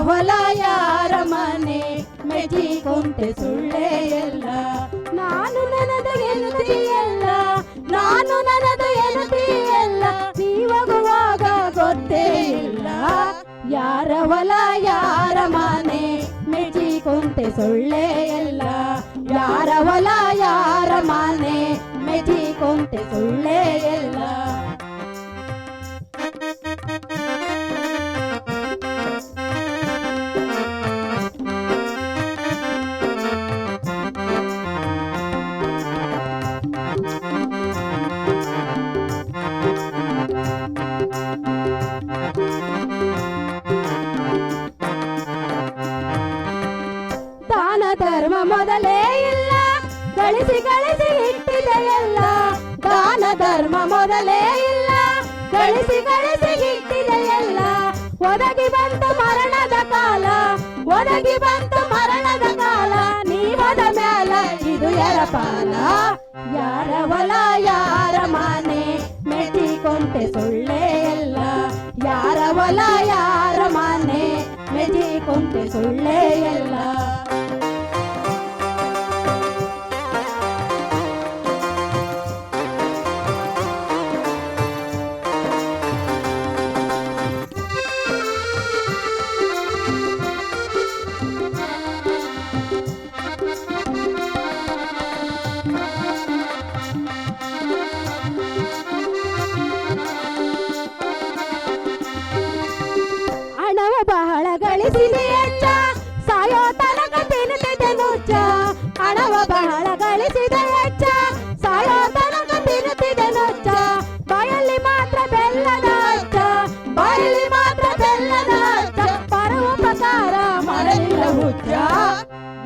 ಹೊಲ ಯಾರ ಮನೆ ಮೆಚ್ಚಿಕೊಂತೆ ಸುಳ್ಳೇ ಎಲ್ಲ ನಾನು ನನ್ನದು ಎನ್ನುತ್ತೀಯಲ್ಲ ನಾನು ನನ್ನದು ಎನ್ನುತ್ತೀಯಲ್ಲ ನೀವಾಗುವಾಗ ಗೊತ್ತೇ ಇಲ್ಲ ಯಾರ ಹೊಲ ಯಾರ ಮನೆ ಮೆಚ್ಚಿಕೊಂತೆ ಸುಳ್ಳೇ ಎಲ್ಲ ಯಾರ ಹೊಲ ಯಾರ ಮನೆ ಮೆಚ್ಚಿಕೊಂತೆ ಸುಳ್ಳೇ ಎಲ್ಲ ದಾನ ಧರ್ಮ ಮೊದಲೇ ಇಲ್ಲ ಗಳಿಸಿ ಗಳಿಸಿ ಇಟ್ಟಿದೆ ಎಲ್ಲ ದಾನ ಧರ್ಮ ಮೊದಲೇ ಇಲ್ಲ ಗಳಿಸಿ ಗಳಿಸಿ ಇಟ್ಟಿದೆ ಎಲ್ಲ ಒದಗಿ ಬಂತು ಮರಣದ ಕಾಲ ಒದಗಿ ಬಂತು ಮರಣದ ಕಾಲ ನೀವದ ಮ್ಯಾಲ ಇದು ಯಾರ ಪಾಲ ಯಾರ ಹೊಲ ಯಾರ ಮನೆ ಮೆಚ್ಚಿಕೊಂತೆ ಸುಳ್ಳೇ ಎಲ್ಲ ಯಾರ ಹೊಲ ಯಾರ ಮನೆ ಮೆಚ್ಚಿಕೊಂತೆ ಸುಳ್ಳೇ ಎಲ್ಲ ಹಣವ ಬಹಳ ಗಳಿಸಿದೆ ಹೆಚ್ಚ ಸಾಯೋ ತನಕ ತಿನ್ನುತ್ತಿದೆ ನುಚ್ಚ ಹಣವ ಬಹಳ ಗಳಿಸಿದೆ ಹೆಚ್ಚ ಸಾಯೋ ತನಕ ತಿನ್ನುತ್ತಿದೆ ನುಚ್ಚ ಬಾಯಲ್ಲಿ ಮಾತ್ರ ಬೆಲ್ಲದ ಹಚ್ಚ ಬಾಯಲ್ಲಿ ಮಾತ್ರ ಬೆಲ್ಲದ ಹಚ್ಚ ಪರೋಪಕಾರ ಮಾಡಲಿಲ್ಲ ಹುಚ್ಚ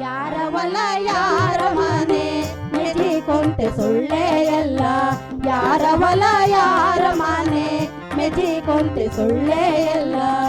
ಯಾರ ಹೊಲ ಯಾರ ಮನೆ ಮೆಚ್ಚಿಕೊಂತೆ ಸುಳ್ಳೇ ಎಲ್ಲ ಯಾರ ಹೊಲ ಯಾರ ಮನೆ ಮೆಚ್ಚಿಕೊಂತೆ ಸುಳ್ಳೇ ಎಲ್ಲ